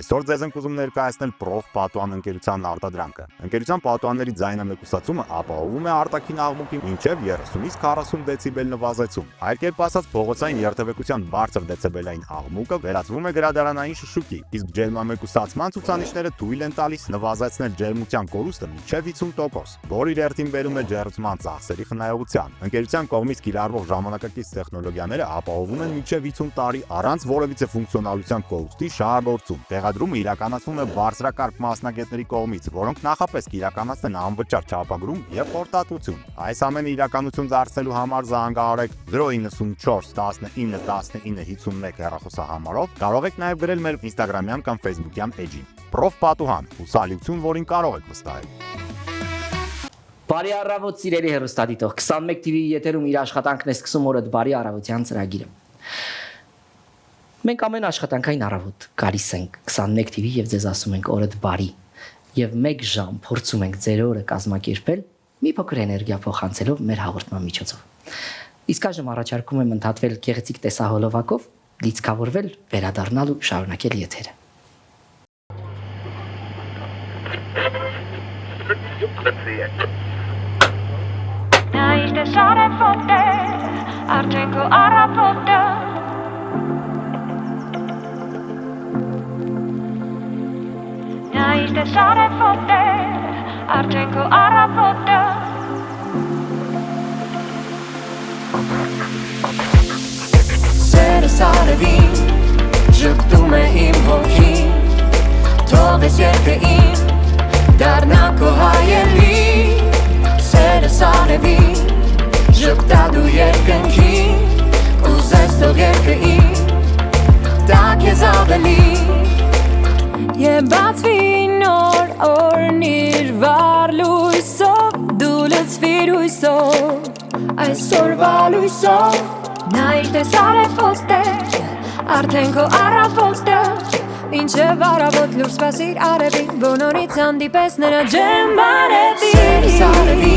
Այսօր ձեզ ենք ուզում ներկայացնել Prof Պատուհան ընկերության արտադրանքը։ Ընկերության պատուհանների ձայնամեկուսացումը ապահովում է արտաքին աղմուկի մինչև 30-ից 40 դեցիբել նվազեցում։ Այլ կերպ ասած, փողոցային երթևեկության բարձր դեցիբելային աղմուկը վերածվում է գրադարանային շշուկի, իսկ ջերմամեկուսացման ցուցանիշները թույլ են տալիս նվազեցնել ջերմության կորուստը մինչև 50%, որը իր հերթին բերում է ջերմության ծախսերի խնայողության։ Ընկերության կողմից կիրառվող ժամանակակից տեխնոլոգիաները ապահովում են մինչև 50 տարի առանց որևիցե ֆունկցիոնալության կորուստի շահագործում։ Տեղադրումը իրականացվում է բարձրակարգ մասնագետների կողմից, որոնք նախապես կիրականացնեն անվճար չափագրում եւ խորտատվություն։ Այս ամենը իրականություն դարձնելու համար զանգահարեք 094 19 19 51 հեռախոսահամարով, կարող եք նաեւ գրել մեր Instagram-յան կամ Facebook-յան էջին։ Prof Պատուհան, հուսալիություն, որին կարող եք վստահել։ Բարի առավոտ սիրելի հեռուստադիտող, 21 TV-ի եթերում իր աշխատանքն է սկսում օրդ բարի առավոտյան ծրագիրը։ Մենք ամեն աշխատանքային առավոտ գալիս ենք 21 TV եւ ձեզ ասում ենք օրդ բարի եւ 1 ժամ փորձում ենք ձեր օրը կազմակերպել մի փոքր էներգիա փոխանցելով մեր հաղորդման միջոցով։ Իսկ այժմ առաջարկում եմ ընդհատվել գեղեցիկ տեսահոլովակով, լիցքավորվել, վերադառնալ ու շարունակել եթերը։ Naiste sare fote, argenco arrafote. Naiste sare fote, argenco arrafote. Sere sare vin, juktum e im hoki, toges yerke im, darna kohayeli. Sere sare vin, juktadu yerken ki, uzes to yerke im, tak je zaveli. Je batvin or nirvar luisov, dulets viruisov, այսօր valluisov. Naite sare fote, artenko aravote. Մինչև առավոտ լուր սպասիր արևի, բոլորից հանդիպես նրա ջեմ բարևի։ Սերը սարևի,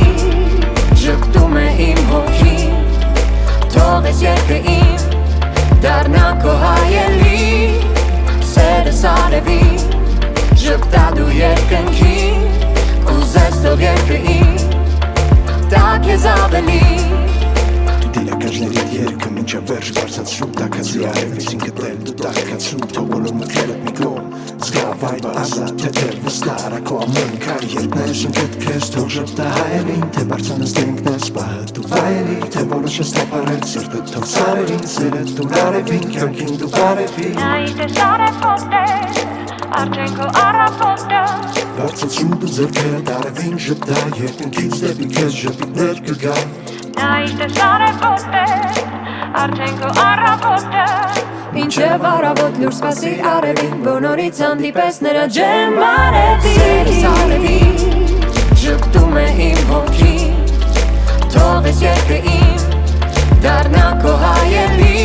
ժգտում է իմ հոգին, թողես երկը իմ, դառնա քո հայելի։ Սերը սարևի, ժգտադու երկնքին, կուզես թող երկը իմ, տա քեզ ավելի։ Դիլակաժներիդ երկը մինչև վերջ բարձացրու, տակացրու արևից ինքդ էլ դու տակացրու, թողոլում մկերդ մի կողմ, զգա վայբը ազատ, թեթև վստահ, քո ամեն կար երկնես ինքդ քեզ թող ժպտա հայելին, թե բարձանստենք նես պահը դու վայելի, թե որոշես տապարել սիրտը թող սարելին, սերդ դու արևին, կյանքին դու բարևի։ Naiste sare fote, argenco arrafote. Բարձացրու դու ձեռքերդ արևին ժպտա, երկնքից դեպի քեզ ժպիտներ կգա։ Naiste sare fote, argenco arrafote. Մինչև առավոտ լուր սպասիր արևին, բոլորից հանդիպես նրա ջեմ բարևի։ Սերը սարևի, ժպտում է իմ հոգին, թողես երկը իմ, դառնա քո հայելի։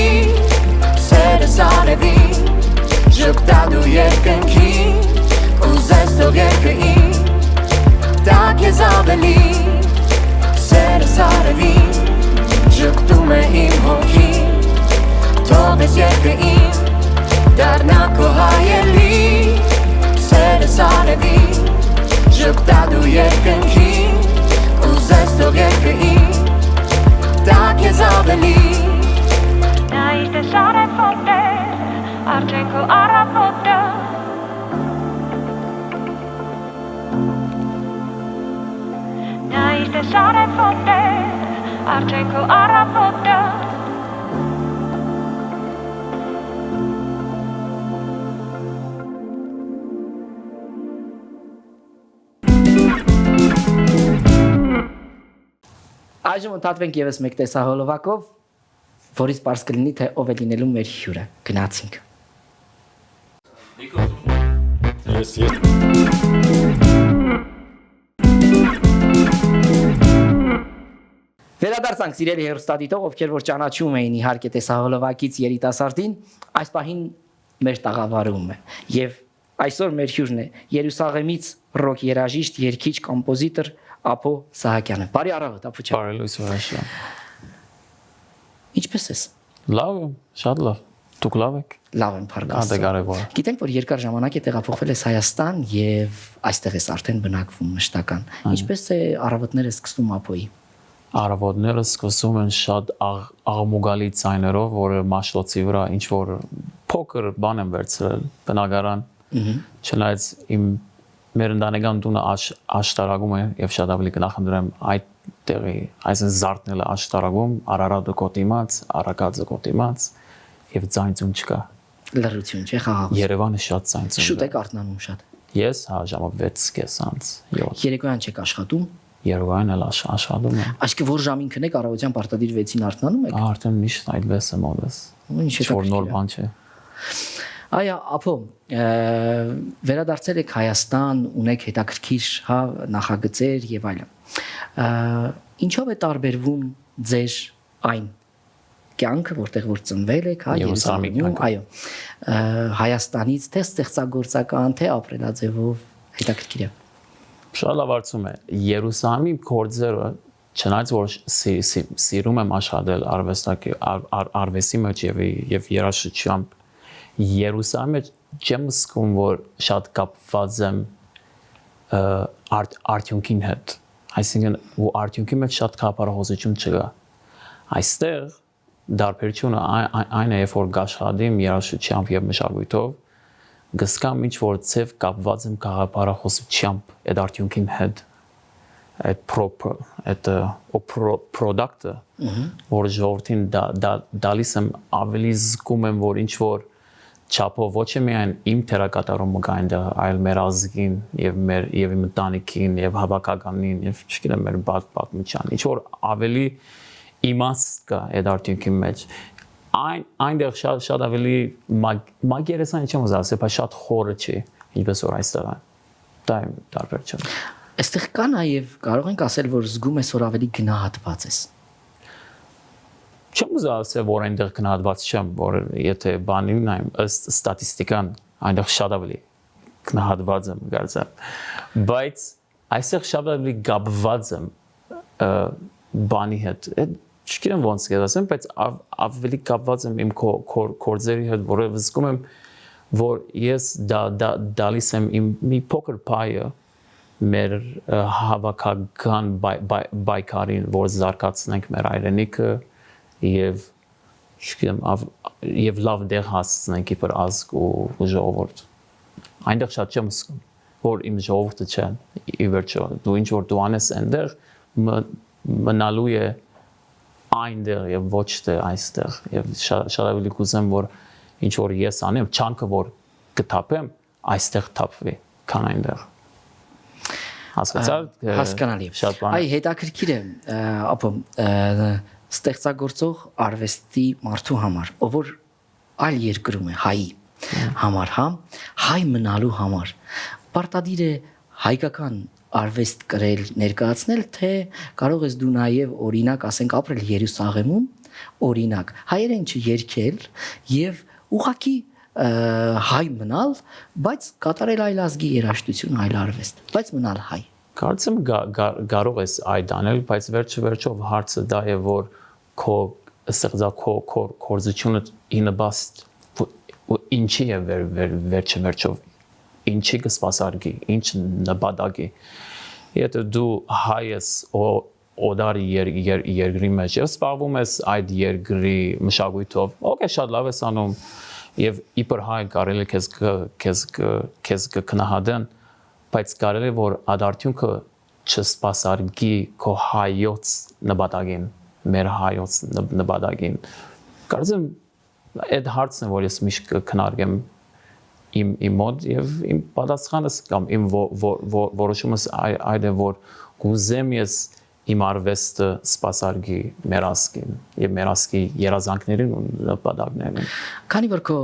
Սերը սարևի, ժպտադու երկնքին, կուզես թող երկը իմ, տա քեզ ավելի։ Սերը սարևի, ժպտում է իմ հոգին, թողես երկը իմ, դառնա քո հայելի։ Սերը սարևի, ժպտադու երկնքին, կուզես թող երկը իմ, տա քեզ ավելի։ Naiste sare fote, argenco arrafote. Naiste sare fote, argenco arrafote. Այժմ ընդհատվենք եւս մեկ տեսահոլովակով, որից պարզ կլինի, թե ով է լինելու մեր հյուրը։ Գնացինք։ Վերադարձանք սիրելի հեռուստադիտող, ովքեր որ ճանաչում էին իհարկե տեսահոլովակից երիտասարդին, այս պահին մեր տաղավարում է։ Եվ այսօր մեր հյուրն է Երուսաղեմից ռոք երաժիշտ, երգիչ, կոմպոզիտոր Ապո Սահակյանը։ Բարի առավոտ, Ապո ջան։ Բարի լույս վարաշան։ Ինչպե՞ս ես։ Լավ, շատ լավ։ Դուք լավ եք։ Լավ եմ, փառք Դա կարևոր է։ Գիտենք, որ երկար ժամանակ է տեղափոխվել ես Հայաստան եւ այստեղ ես արդեն բնակվում մշտական։ Ինչպես է առավոտները սկսվում Ափոյի։ Առավոտները սկսում են շատ աղմուգալի ցայներով, որը մաշլոցի վրա ինչ որ փոքր բան են վերցրել, բնակարան։ Չնայած իմ մեր ընտանեկան տունը աշտարակում է եւ շատ ավելի կնախընտրեմ այդ տեղի, այսինքն զարթնելը աշտարակում, Արարատը կոտիմաց, Արաքածը կոտիմաց եւ ցայնցուն չկա։ Լրություն չէ, խաղաղ։ Երևանը շատ ցայնցուն։ Շուտ եք արթնանում շատ։ Ես ժամը 6:30, 7։ Երեկոյան չեք աշխատում։ Երևանն էլ աշխատում եմ։ Այսինքն որ ժամին քնեք առավոտյան պարտադիր 6-ին արթնանում եք։ Արդեն միշտ այդպես է մոդես։ Ինչ է Որ նոր բան չէ։ Այո, Ափո, վերադարձել եք Հայաստան, ունեք հետաքրքիր, հա, նախագծեր եւ այլն։ Ինչով է տարբերվում ձեր այն կյանքը, որտեղ որ ծնվել եք, հա, Երուսաղեմում, այո, Հայաստանից թե ստեղծագործական, թե ապրելաձևով հետաքրքիր է։ Շատ լավ հարցում է։ Երուսաղեմի գործերը, չնայած որ սիրում եմ աշխատել արվեստի մեջ եւ երաժշտությամբ, Երուսաղեմը չեմ զգում, որ շատ կապված եմ արդյունքին հետ։ Այսինքն ու արդյունքի մեջ շատ կապարողություն չկա։ Այստեղ դարբերությունը այն է, երբ որ գաշխատեմ երաժշտությամբ եւ մշակույթով, գսկամ ինչ որ ծև կապված եմ կապարողությամբ այդ արդյունքին հետ, այդ product-ը, որ ժողովրդին դալիս եմ ավելի զգում եմ, որ ինչ որ չափով ոչ միայն իմ թերակատարումը կա այնտեղ, այլ մեր ազգին եւ իմ ընտանիքին եւ հավաքականին եւ չգիտեմ մեր պատմության, ինչ որ ավելի իմաստ կա այդ արդյունքի մեջ։ Այնտեղ շատ ավելի մագերեսան չեմ ասել, բայց շատ խորը չի, ինչպես որ այստեղ է։ Դա է տարբերությունը։ Այստեղ կա նաև կարող ենք ասել, որ զգում ես, որ ավելի գնահատված ես։ Չեմ ուզում ասել, որ այնտեղ գնահատված չեմ, որ եթե բանին նայեմ, ըստ ստատիստիկան այնտեղ շատ ավելի գնահատված եմ կարծեմ, բայց այստեղ շատ ավելի գաբված եմ բանի հետ։ Չգիտեմ ոնց կասեմ, բայց ավելի կապված եմ իմ կորձերի հետ, որովհետև զգում եմ, որ ես դալիս եմ իմ մի փոքր պայը մեր հավաքական բայկարին, որ զարգացնենք մեր հայրենիքը եւ չգիտեմ եւ լավ դեղ հասցնենք իբր ազգ ու ժողովուրդ։ Այնտեղ շատ չեմ զգում, որ իմ ժողովուրդը չէ, ի վերջո դու ինչ որ դու անես այնտեղ մնալու է այնտեղ եւ ոչ թե այստեղ եւ շատ ավելի կուզեմ որ ինչ որ ես անեմ չանքը որ կթափեմ այստեղ թափվի քան այնտեղ հասկանալի այ հետաքրքիր է ապա ստեղծագործող արվեստի մարդու համար ով որ այլ երկրում է հայի համար հա հայ մնալու համար պարտադիր է հայկական արվեստ կրել ներկայացնել թե կարող ես դու նաև օրինակ ասենք ապրել Երուսաղեմում օրինակ հայերեն չերկել եւ ուղակի հայ մնալ բայց կատարել այլ ազգի երաժշտություն այլ արվեստ բայց մնալ հայ կարծեմ կարող ես այդ անել բայց վերջով հարցը դա է որ քո ստեղծագործությունը ինաբաստ ինչի է վերջով ինչի կսպասարկի, ինչ նպատակի։ Եթե դու հայ ես օդարի երկրի մեջ եւ սպառվում ես այդ երկրի մշակույթով, օքեյ շատ լավ ես անում եւ իբր հայ կարելի քեզ կքնահատեն, բայց կարելի որ ադարտյունքը չսպասարկի քո հայոց նպատակին, մեր հայոց նպատակին։ Կարծեմ այդ հարցն է որ ես միշտ կքննարկեմ իմ մոտ եւ իմ պատասխանս կամ իմ որոշումս այդ է որ գուզեմ ես իմ արվեստը սպասարկի մեր ազգին եւ մեր ազգի երազանքներին ու նպատակներին քանի որ քո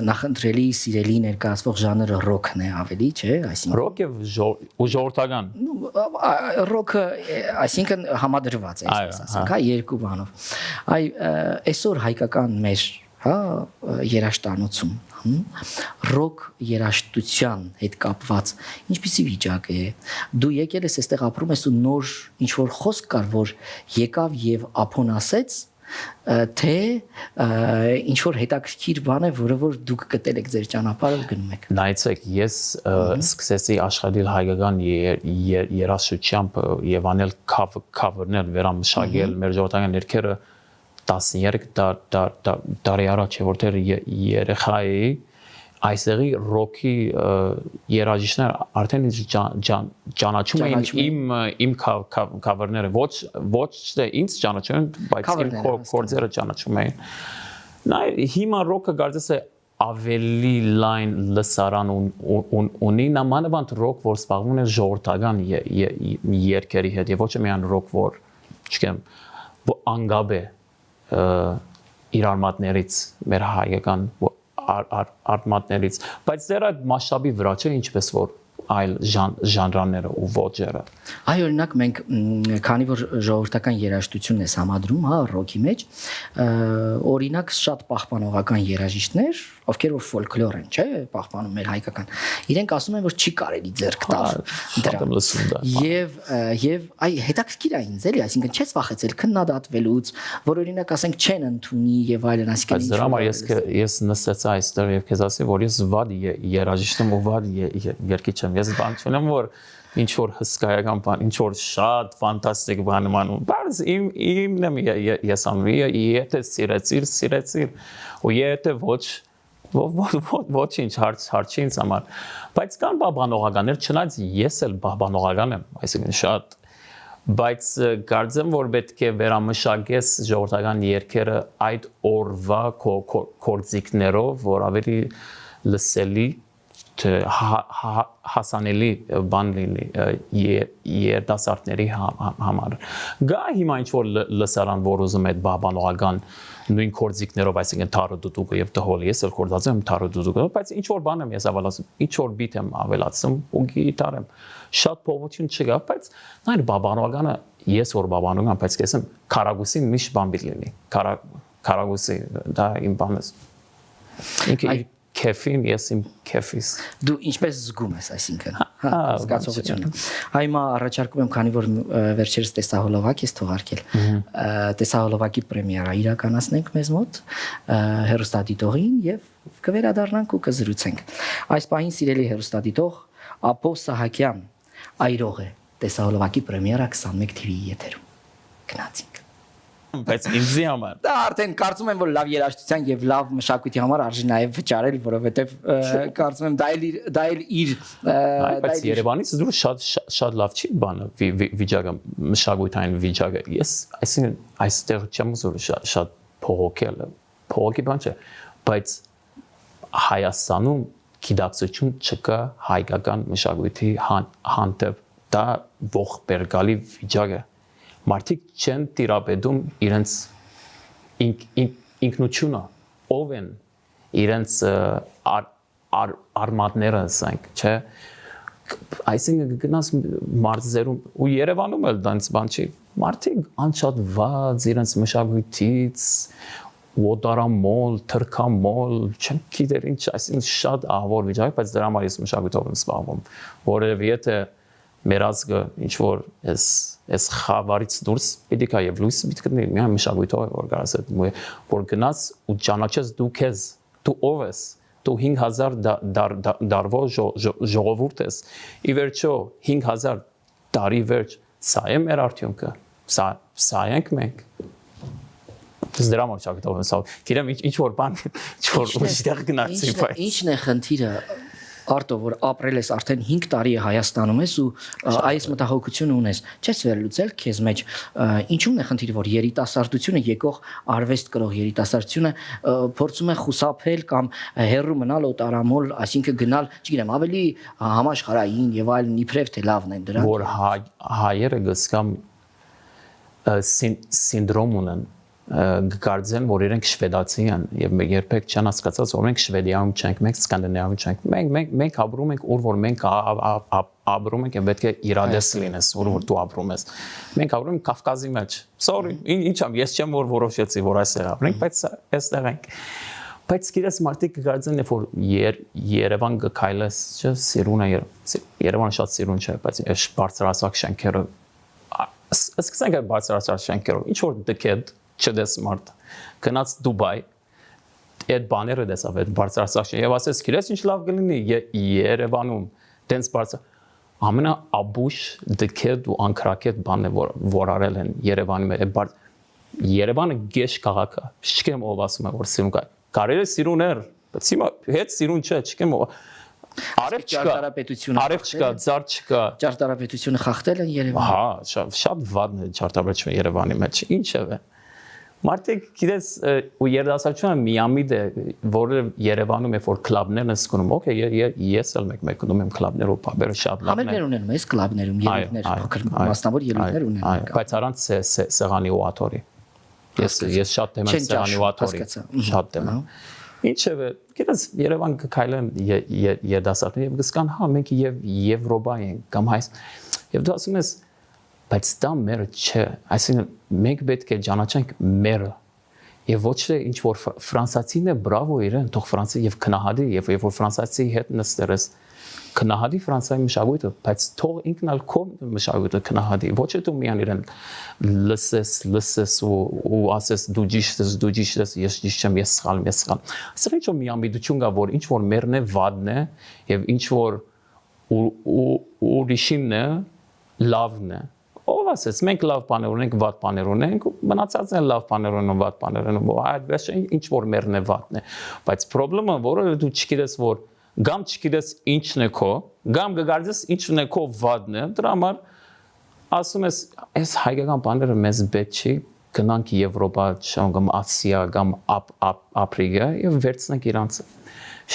նախընտրելի սիրելի ներկայացվող ժանրը ռոքն է ավելի չէ այսինքն ռոք եւ ժողովրդական ռոքը այսինքն համադրված է այսպես ասենք հա երկու բանով այ այսօր հայկական մեր հա երաշտանոցում ռոք երաշտության հետ կապված ինչպիսի վիճակ է դու եկել ես այստեղ ապրում ես ու նոր ինչ որ խոսք կար որ եկավ եւ Ափոն ասեց թե ինչ որ հետաքրքիր բան է, որը որ դուք գտել եք ձեր ճանապարհով գնում եք։ Նայեցեք, ես սկսեցի աշխատել հայկական երաժշտությամբ եւ անել cover-ներ, վերամշակել մեր ժողովրդական երգերը 13 տարի առաջ, որտեղ երեխա էի, այսեղի ռոքի երաժիշտներ արդեն ճանաչում էին իմ cover-ները, ոչ թե ինձ ճանաչում, բայց իմ կորձերը ճանաչում էին։ Նա հիմա ռոքը կարծես է ավելի լայն լսարան ունի, նամանավանդ ռոք, որ զբաղվում է ժողովրդական երգերի հետ, եւ ոչ միայն ռոք, որ չգիտեմ, անգաբ է իր արմատներից, մեր հայկական արմատներից, բայց դեռ այդ մասշտաբի վրա չէ, ինչպես որ այլ ժանրաները ու ոճերը։ Այ օրինակ մենք քանի որ ժողովրդական երաժշտությունն է համադրում, հա, ռոքի մեջ, օրինակ շատ պահպանողական երաժիշտներ, ովքեր որ ֆոլկլոր են, չէ, պահպանում մեր հայկական, իրենք ասում են, որ չի կարելի ձեռք տալ դրան։ Եվ այ հետաքրքիր է ինձ էլի, այսինքն չես վախեցել քննադատվելուց, որ օրինակ ասենք չեն ընդունի եւ այլն, այսինքն դրա համար ես նստեցի այստեղ եւ քեզ ասի, որ ես վատ երաժիշտ եմ ու վատ երգիչ եմ։ Ես բան չունեմ, որ ինչ որ հսկայական բան, ինչ որ շատ ֆանտաստիկ բան անում, բայց իմն եմ ես անում, եթե սիրեցիր, ու եթե ոչինչ հարց ինձ համար, բայց կան բաբանողականներ, չնայած ես էլ բաբանողական եմ, այսինքն շատ, բայց կարծեմ, որ պետք է վերամշակես ժողովրդական երգերը այդ օրվա կորձիկներով, որ ավելի լսելի հասանելի բան լինի երիտասարդների համար։ Գա հիմա ինչ որ լսարան, որ ուզում է բաբանողական նույն կորձիկներով, այսինքն թարը դուդուկը եւ դհոլը, ես էլ կորձած եմ թարը դուդուկը, բայց ինչ որ բան եմ ես ավելացում, ինչ որ բիթ եմ ավելացում ու գիտար եմ։ Շատ փոփոխություն չկա, բայց նայր բաբանողականը ես որ բաբանում եմ, բայց կեսեմ քարագուսին միշտ բան պիտի լինի։ Քարագուսի դա իմ բանն է։ Ինքը Քեֆին, ես իմ քեֆիս։ Դու ինչպես զգում ես, այսինքն, հա, զգացողությունը։ Հիմա առաջարկում եմ, քանի որ վերջերս տեսահոլովակ ես թողարկել, տեսահոլովակի պրեմիերա իրականացնենք մեզ մոտ հեռուստադիտողին եւ կվերադառնանք ու կզրուցենք։ Այս պահին սիրելի հեռուստադիտող Ապո Սահակյան այրող է տեսահոլովակի պրեմիերա 21 TV-ի եթերում։ Գնացինք։ Բայց ինձի համար դա արդեն կարծում եմ, որ լավ երաժշտության եւ լավ մշակույթի համար արժի նաեւ վճարել, որովհետեւ կարծում եմ դա էլ իր բայց Երևանից դուրս շատ լավ չի բանը վիճակը, մշակույթային վիճակը։ Ես այսինքն այստեղ չեմ ուզում շատ փողոքի բան չէ, բայց Հայաստանում գիտակցություն չկա հայկական մշակույթի հանդեպ, դա ողբերգալի վիճակ է։ Մարդիկ չեն տիրապետում իրենց ինքնությունը, ով են իրենց արմատները, ասենք, չէ։ Այսինքն գնաս մարզերում ու Երևանում էլ դրանց բան չի։ Մարդիկ անշատված իրենց մշակույթից, ոդարամոլ, թրքամոլ, չեմ գիտեր ինչ, այսինքն շատ ահավոր վիճակ, բայց դրա համար ես մշակույթով եմ զբաղվում, որովհետև եթե մեր ազգը ինչ որ այս խավարից դուրս պիտի կա եւ լույս պիտի գտնի միայն մշակույթով որ կարաս որ գնաս ու ճանաչես դու քեզ դու ով ես դու 5000 դարվո ժողովուրդ ես ի վերջո 5000 տարի վերջ սա է մեր արդյունքը սա ենք մենք դրա համար ճակտով եմ սա գիտեմ ինչ որ բան ինչ որ ուժեղ գնացի բայց ինչն է խնդիրը Արտո, որ ապրել ես արդեն 5 տարի է Հայաստանում ես ու այս մտահոգությունը ունես, չես վերլուծել քեզ մեջ, ինչու՞մն է խնդիրը, որ երիտասարդությունը եկող արվեստ կրող երիտասարդությունը փորձում է խուսափել կամ հեռու մնալ օտարամոլ, այսինքն գնալ, չգիտեմ, ավելի համաշխարհային եւ այլն իբրև թե լավն են դրանք։ Որ հայերը գսկամ սինդրոմ ունեն գկարձեն, որ իրենք շվեդացի են եւ երբեք չեն հասկացած, որ մենք Շվեդիայում չենք, մենք Սկանդինավիայում չենք, մենք ապրում ենք ուր որ մենք ապրում ենք եւ պետք է իրադես լինես, որ դու ապրում ես։ Մենք ապրում ենք Կավկազի մեջ։ Sorry, ինչ եմ, ես չեմ որ որոշեցի, որ այսօր ապրենք, բայց այստեղ ենք։ Բայց գիտես մարդիկ գկարձեն, որ Երևան գքայլես, չէ, սիրուն է Երևանը շատ սիրուն չէ, բայց այս բարձրահասակ շենքերը սկսենք այդ բարձրահասակ շենքերով, ինչ որ դքեդ չդես մարդ գնաց Դուբայ այդ բաները դեսավ այդ բարձրացած եւ ասես գիտես ինչ լավ կլինի Երևանում տենց բարձր ամենաաբուշ դքեդ ու անկրակետ բանն է որ արել են Երևանի մեջ Երևանը գեշ քաղաք է չգիտեմ ով ասում է որ սիրուն կա կարելի է սիրուներ բայց հիմա հետ սիրուն չէ չգիտեմ արև չկա ծառ չկա ճարտարապետությունը խախտել են Երևանը հա շատ վատն է ճարտարապետությունը Երևանի մեջ ինչև է Մարդիկ գիտես ու երդասարությունը միամիտ է որը Երևանում է որ կլաբներն են սկսում օքեյ ես էլ մեկ գնում եմ կլաբներով բաբերը շատ լավն է համերներ ունենում ես կլաբներում ելույթներ փոքր մասնավոր ելույթներ ունեն բայց առանց սեղանի ու աթորի ես շատ դեմ եմ սեղանի ու աթորի շատ դեմ եմ ինչև է գիտես Երևան կքայլեն երդասարները եւ գսկան հա մենք եւ Եվրոպա ենք կամ հայ եւ դու ասում ես բայց դա մերը չէ այսինքն մենք պետք է ճանաչենք մերը եւ ոչ թե ինչ որ ֆրանսիացին է բրավո իրեն թող ֆրանսիա եւ քնահատի եւ որ ֆրանսիացի հետ նստերես քնահատի Ֆրանսիայի մշակույթը բայց թող ինքն ալ քո մշակույթը քնահատի ոչ թե դու միան իրեն լսես ու ասես դու ճիշտ ես ես ճիշտ չեմ ես սխալ եմ ասես ինչ որ միամիտություն կա որ ինչ որ մերն է վադն է եւ ինչ որ ուրիշինն է լավն է ով ասես մենք լավ բաներ ունենք վատ բաներ ունենք մնացածն են լավ բաներ ունեն վատ բաներ ունեն այդպես ինչ որ մերն է վատն է բայց խնդրումը որը դու չգիտես որ Գամ չգիտես ինչն է քո, գամ գգարձես ինչն է քո վադն է, դրա համար ասում ես, այս հայկական բաները մեզ պետք չի, գնանք Եվրոպա, կամ Ասիա, կամ Աֆրիկա եւ վերցնենք իրանցը։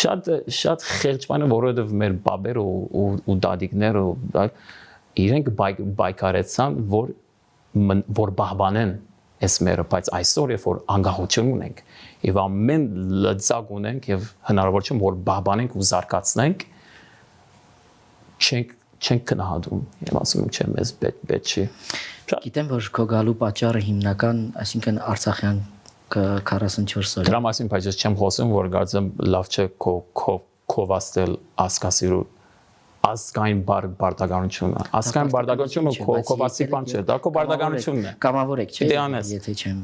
Շատ խեղճ բան է, որովհետեւ մեր բաբերը ու դադիկները իրենք բայկարեցան, որ բահբանեն այս մերը, բայց այսօր երբ որ անկախություն ունենք եւ ամեն լծակ ունենք եւ հնարավորություն որ բահբանենք ու զարգացնենք չենք գնահատում եւ ասում եմ չէ մեզ պետք չի գիտեմ որ քո գալու պատճառը հիմնական այսինքն Արցախյան 44 օրը դրա մասին բայց ես չեմ խոսում որ գարձեմ լավ չէ քովաստել ասկասիրու Ասկայն բարտականությունը ասկայն բարտականությունը կոպասի բան չէ դա քո բարտականությունն է կամավոր եք չէ եթե չեմ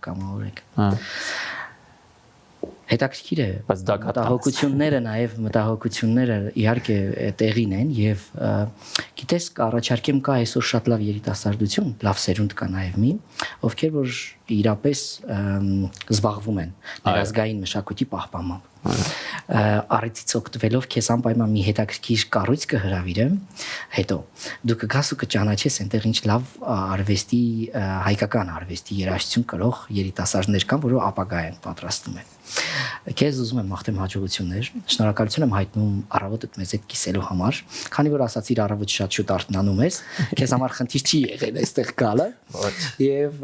կամավոր եք հետաքրքիր է մտահոգությունները նաև մտահոգությունները իհարկե տեղին են եւ գիտես կառաջարկեմ կա այսօր շատ լավ երիտասարդություն լավ սերունդ կա նաև մի ովքեր որ իրապես զբաղվում են ազգային մշակույթի պահպանմամբ առիթից օգտվելով քեզ անպայման մի հետաքրքիր կառույց կհրավիրեմ հետո դու կգաս ու կճանաչես այնտեղ ինչ լավ արվեստի հայկական արվեստի երաժշտություն կրող երիտասարդներ կան որոնք ապագա են պատրաստում են քեզ ուզում եմ մաղթեմ հաջողություններ շնորհակալություն եմ հայտնում առավոտդ մեզ հետ կիսելու համար քանի որ ասացիր առավոտ շատ շուտ արթնանում ես քեզ համար խնդիր չի եղել այստեղ գալը եւ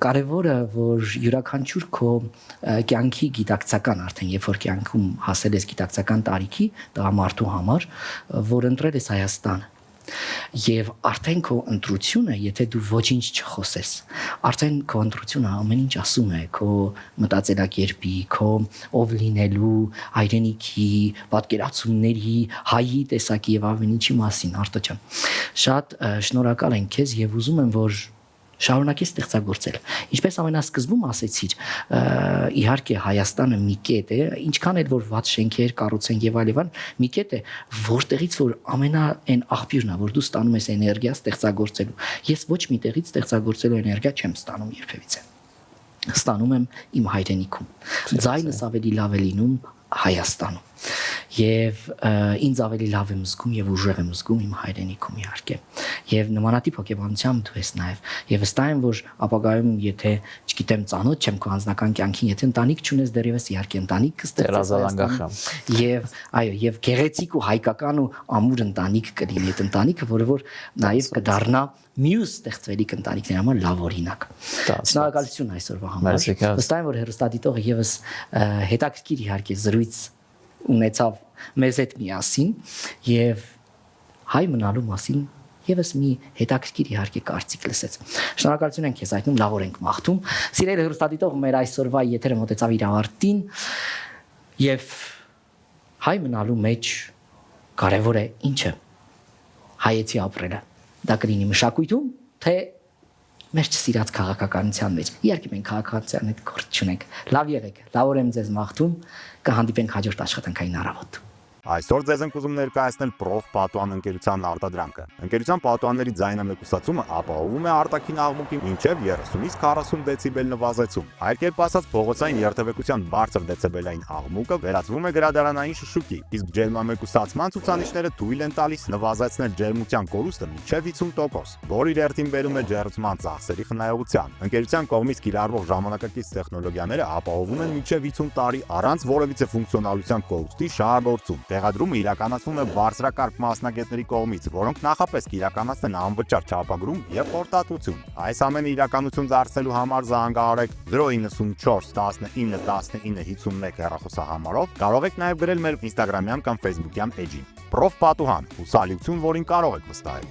կարևորը որ յուրաքանչյուր քո կյանքի գիտակցական արդեն երբ որ կյանքում հասել ես գիտակցական տարիքի տղամարդու համար որ ընտրել ես Հայաստանը Եվ արդեն քո ընտրությունը, եթե դու ոչինչ չխոսես, արդեն քո ընտրությունը ամեն ինչ ասում է, քո մտածելակերպի, քո ով լինելու, հայրենիքի, պատկերացումների, հայի տեսակի եւ ամեն ինչի մասին, Արտոջան։ Շատ շնորհակալ եմ քեզ եւ ուզում եմ, որ շարունակես ստեղծագործել։ Ինչպես ամենասկզբում ասեցիր, իհարկե Հայաստանը մի կետ է, ինչքան էլ որ վատ շենքեր կառուցեն եւ այլն, մի կետ է, որտեղից որ ամենաայն աղբյուրն է, որ դու ստանում ես էներգիա ստեղծագործելու։ Ես ոչ մի տեղից ստեղծագործելու էներգիա չեմ ստանում երբևիցե։ Ստանում եմ իմ հայրենիքում։ Ձայնս ավելի լավ է լինում Հայաստանում։ Եվ ինձ ավելի լավ եմ զգում եւ ուժեղ եմ զգում իմ հայրենիքում իհարկե եւ նմանատիպ հոգեբանությամբ դու ես նաեւ եւ վստահ եմ որ ապագայում եթե չգիտեմ ծանոթ չեմ քո անձնական կյանքին եթե ընտանիք չունես դեռևս իհարկե ընտանիք կստեղծես եւ այո եւ գեղեցիկ ու հայկական ու ամուր ընտանիք կլինի այդ ընտանիքը որը որ նաեւ կդառնա մյուս ստեղծվելիք ընտանիքների համար լավ օրինակ շնորհակալություն այսօրվա համար վստահ եմ որ հերոստատիտողը եւս հետաքրքիր իհարկե զրույց ունեցավ մեզ հետ միասին եւ հայ մնալու մասին եւս մի հետաքրքիր իհարկե կարծիք լսեց։ Շնորհակալություն ենք քեզ այդնում, լավ օր ենք մաղթում։ Սիրելի հեռուստադիտող, մեր այսօրվա եթերը մոտեցավ իր ավարտին եւ հայ մնալու մեջ կարեւոր է ինչը հայեցի ապրելը։ Դա կլինի մշակույթում, թե մեր չսիրած քաղաքականության մեջ։ Իհարկե մենք քաղաքականության հետ գործ չունենք։ Լավ եղեք, լավ օրեմ ձեզ մաղթում, կհանդիպենք հաջորդ աշխատանքային առավոտ։ Այսօր ձեզ ենք ուզում ներկայացնել Prof Պատուհան ընկերության արտադրանքը։ Ընկերության պատուհանների ձայնամեկուսացումը ապահովում է արտաքին աղմուկի մինչև 30-ից 40 դեցիբել նվազեցում։ Այլ կերպ ասած, փողոցային երթևեկության բարձր դեցիբելային աղմուկը վերածվում է գրադարանային շշուկի, իսկ ջերմամեկուսացման ցուցանիշները թույլ են տալիս նվազեցնել ջերմության կորուստը մինչև 50%, որը իր հերթին բերում է ջերմության ծախսերի խնայողության։ Ընկերության կողմից կիրառվող ժամանակակից տեխնոլոգիաները ապահովում են մինչև 50 տարի առանց որևիցե ֆունկցիոնալության կորուստի շահագործում։ Տեղադրումը իրականացվում է բարձրակարգ մասնագետների կողմից, որոնք նախապես կիրականացնեն անվճար չափագրում եւ խորտատություն։ Այս ամենը իրականություն դարձնելու համար զանգահարեք 094 19 19 51 հեռախոսահամարով, կարող եք նաեւ գրել մեր Instagram-յան կամ Facebook-յան էջին։ Prof Պատուհան, ուսալիություն, որին կարող եք վստահել։